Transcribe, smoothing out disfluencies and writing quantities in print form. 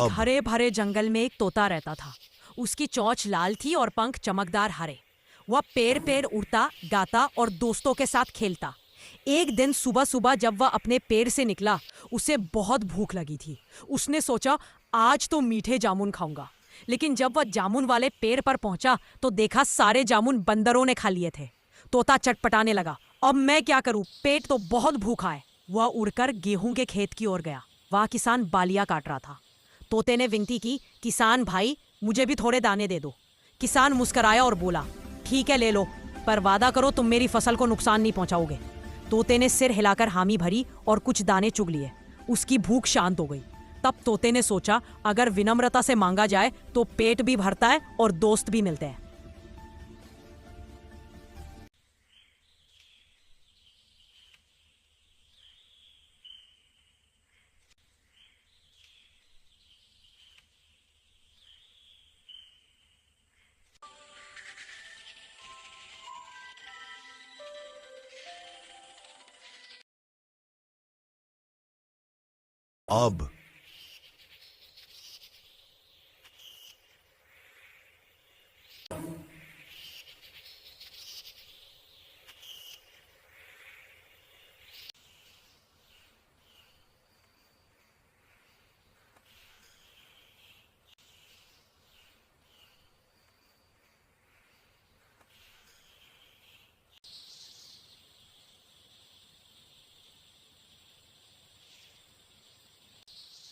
एक अब हरे भरे जंगल में एक तोता रहता था। उसकी चोंच लाल थी और पंख चमकदार हरे। वह पेड़ पेड़ उड़ता, गाता और दोस्तों के साथ खेलता। एक दिन सुबह सुबह जब वह अपने पेड़ से निकला, उसे बहुत भूख लगी थी। उसने सोचा, आज तो मीठे जामुन खाऊंगा। लेकिन जब वह जामुन वाले पेड़ पर पहुंचा तो देखा सारे जामुन बंदरों ने खा लिए थे। तोता चटपटाने लगा, अब मैं क्या करूं, पेट तो बहुत भूखा है। वह उड़कर गेहूं के खेत की ओर गया। वह किसान बालियां काट रहा था। तोते ने विनती की, किसान भाई, मुझे भी थोड़े दाने दे दो। किसान मुस्कुराया और बोला, ठीक है ले लो, पर वादा करो तुम मेरी फसल को नुकसान नहीं पहुंचाओगे। तोते ने सिर हिलाकर हामी भरी और कुछ दाने चुग लिए। उसकी भूख शांत हो गई। तब तोते ने सोचा, अगर विनम्रता से मांगा जाए तो पेट भी भरता है और दोस्त भी मिलते हैं। अब